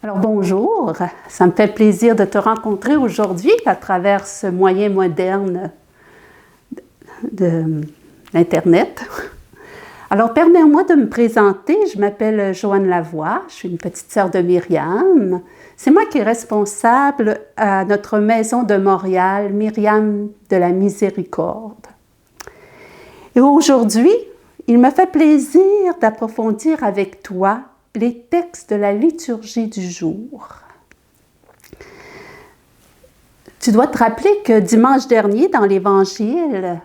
Alors bonjour, ça me fait plaisir de te rencontrer aujourd'hui à travers ce moyen moderne de l'Internet. Alors permets-moi de me présenter, je m'appelle Joanne Lavoie, je suis une petite sœur de Myriam. C'est moi qui est responsable à notre maison de Montréal, Myriam de la Miséricorde. Et aujourd'hui, il me fait plaisir d'approfondir avec toi les textes de la liturgie du jour. Tu dois te rappeler que dimanche dernier, dans l'Évangile,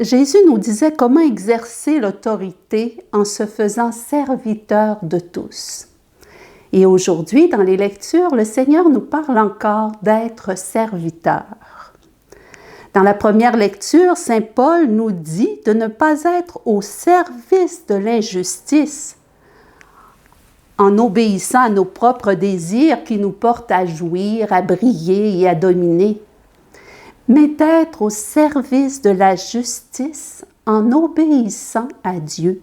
Jésus nous disait comment exercer l'autorité en se faisant serviteur de tous. Et aujourd'hui, dans les lectures, le Seigneur nous parle encore d'être serviteur. Dans la première lecture, Saint Paul nous dit de ne pas être au service de l'injustice, en obéissant à nos propres désirs qui nous portent à jouir, à briller et à dominer, mais d'être au service de la justice en obéissant à Dieu,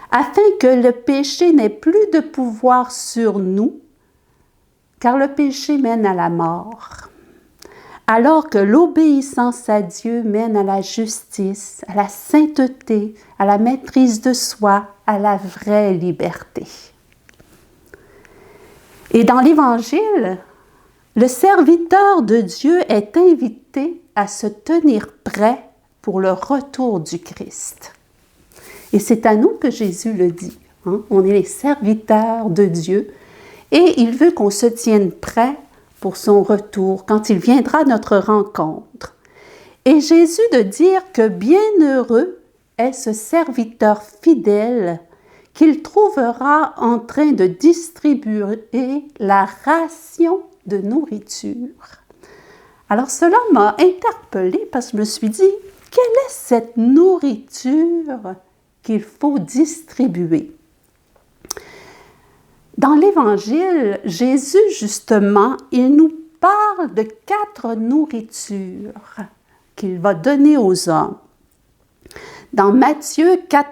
afin que le péché n'ait plus de pouvoir sur nous, car le péché mène à la mort, alors que l'obéissance à Dieu mène à la justice, à la sainteté, à la maîtrise de soi, à la vraie liberté. Et dans l'Évangile, le serviteur de Dieu est invité à se tenir prêt pour le retour du Christ. Et c'est à nous que Jésus le dit. On est les serviteurs de Dieu et il veut qu'on se tienne prêt pour son retour, quand il viendra à notre rencontre. Et Jésus de dire que bienheureux est ce serviteur fidèle qu'il trouvera en train de distribuer la ration de nourriture. Alors cela m'a interpellée parce que je me suis dit, quelle est cette nourriture qu'il faut distribuer? Dans l'Évangile, Jésus, justement, il nous parle de 4 nourritures qu'il va donner aux hommes. Dans Matthieu 4,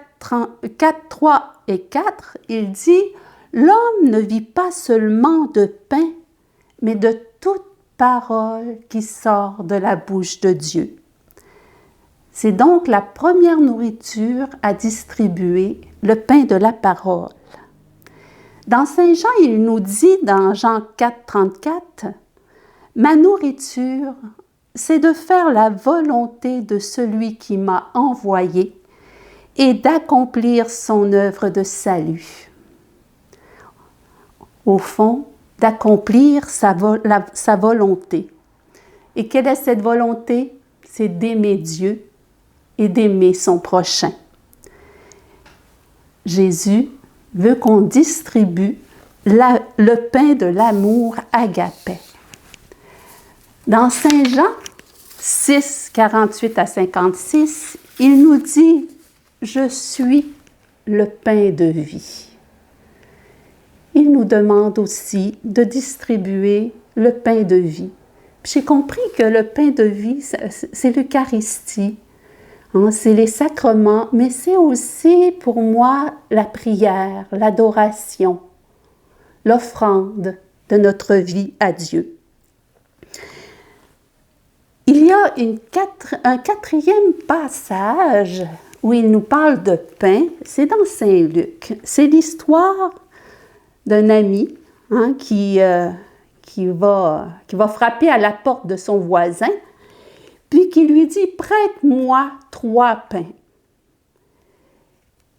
3 et 4, il dit « L'homme ne vit pas seulement de pain, mais de toute parole qui sort de la bouche de Dieu. » C'est donc la première nourriture à distribuer, le pain de la parole. Dans Saint Jean, il nous dit dans Jean 4, 34, « Ma nourriture, c'est de faire la volonté de celui qui m'a envoyé et d'accomplir son œuvre de salut. » Au fond, d'accomplir sa volonté. Et quelle est cette volonté? C'est d'aimer Dieu et d'aimer son prochain. Jésus veut qu'on distribue le pain de l'amour agapé. Dans Saint Jean 6, 48 à 56, il nous dit « Je suis le pain de vie ». Il nous demande aussi de distribuer le pain de vie. J'ai compris que le pain de vie, c'est l'Eucharistie, c'est les sacrements, mais c'est aussi pour moi la prière, l'adoration, l'offrande de notre vie à Dieu. Il y a un 4e passage où il nous parle de pain, c'est dans Saint Luc. C'est l'histoire d'un ami qui va frapper à la porte de son voisin, puis qui lui dit « Prête-moi 3 pains ».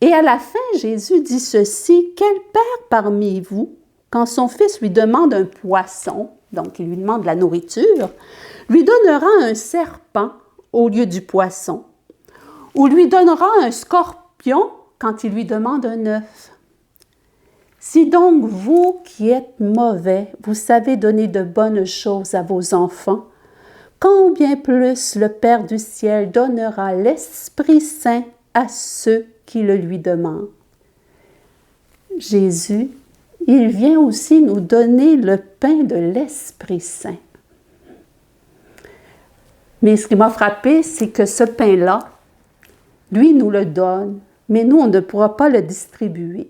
Et à la fin, Jésus dit ceci, « Quel père parmi vous, quand son fils lui demande un poisson, donc il lui demande de la nourriture, lui donnera un serpent au lieu du poisson, ou lui donnera un scorpion quand il lui demande un œuf? Si donc vous qui êtes mauvais, vous savez donner de bonnes choses à vos enfants, combien plus le Père du ciel donnera l'Esprit Saint à ceux qui le lui demandent. » Jésus, il vient aussi nous donner le pain de l'Esprit Saint. Mais ce qui m'a frappé, c'est que ce pain-là, lui nous le donne, mais nous, on ne pourra pas le distribuer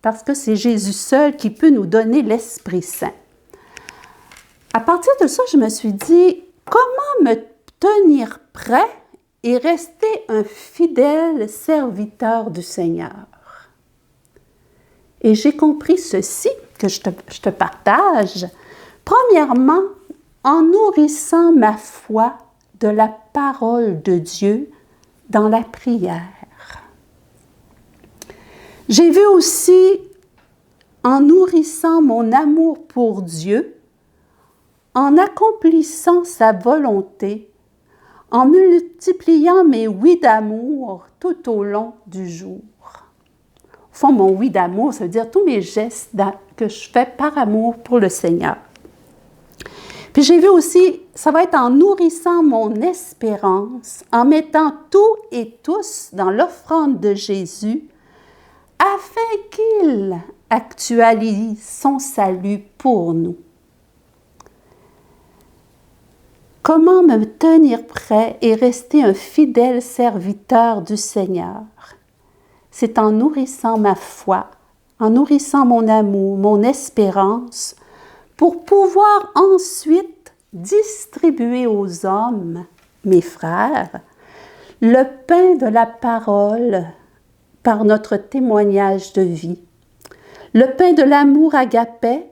parce que c'est Jésus seul qui peut nous donner l'Esprit Saint. À partir de ça, je me suis dit, comment me tenir prêt et rester un fidèle serviteur du Seigneur? Et j'ai compris ceci que je te partage. Premièrement, en nourrissant ma foi de la parole de Dieu dans la prière. J'ai vu aussi en nourrissant mon amour pour Dieu, en accomplissant sa volonté, en multipliant mes oui d'amour tout au long du jour. Au fond, mon oui d'amour, ça veut dire tous mes gestes que je fais par amour pour le Seigneur. Puis j'ai vu aussi, ça va être en nourrissant mon espérance, en mettant tout et tous dans l'offrande de Jésus, afin qu'il actualise son salut pour nous. Comment me tenir prêt et rester un fidèle serviteur du Seigneur? C'est en nourrissant ma foi, en nourrissant mon amour, mon espérance, pour pouvoir ensuite distribuer aux hommes, mes frères, le pain de la parole par notre témoignage de vie, le pain de l'amour agapé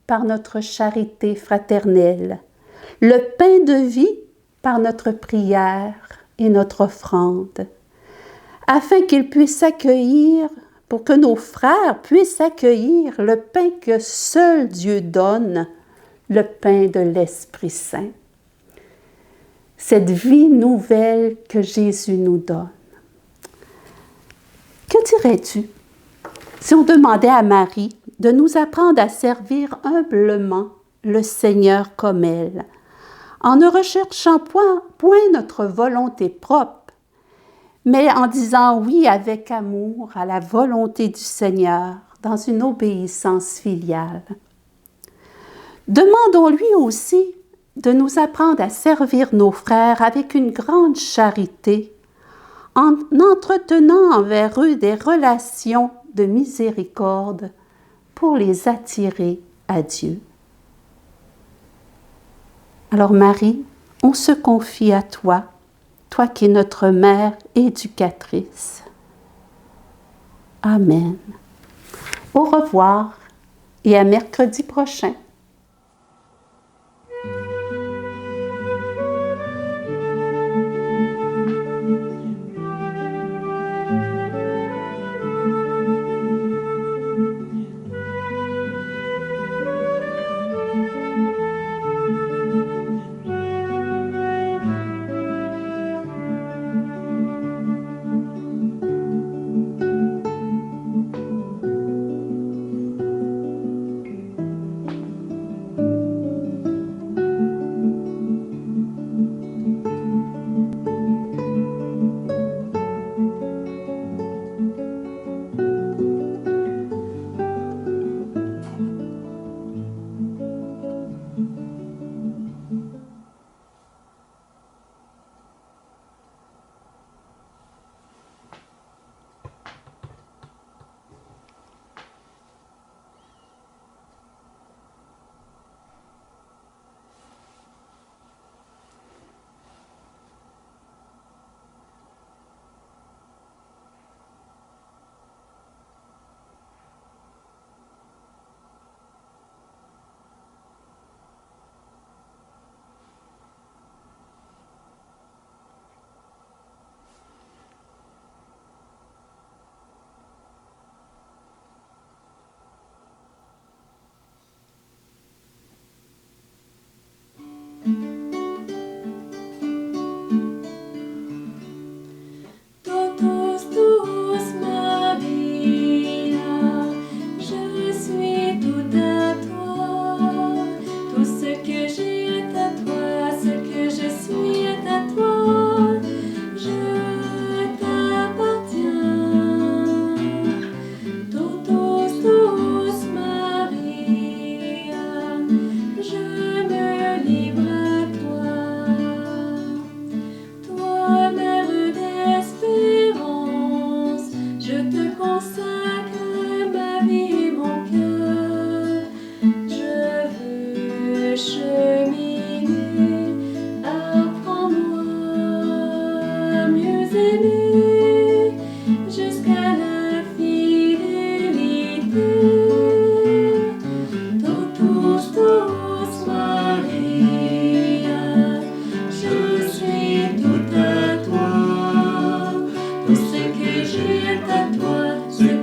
par notre charité fraternelle, le pain de vie par notre prière et notre offrande, afin qu'ils puissent accueillir, pour que nos frères puissent accueillir le pain que seul Dieu donne, le pain de l'Esprit Saint. Cette vie nouvelle que Jésus nous donne. Que dirais-tu si on demandait à Marie de nous apprendre à servir humblement le Seigneur comme elle, en ne recherchant point notre volonté propre, mais en disant oui avec amour à la volonté du Seigneur dans une obéissance filiale. Demandons-lui aussi de nous apprendre à servir nos frères avec une grande charité, en entretenant envers eux des relations de miséricorde pour les attirer à Dieu. Alors Marie, on se confie à toi, toi qui es notre mère éducatrice. Amen. Au revoir et à mercredi prochain.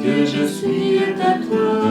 que je suis est à toi.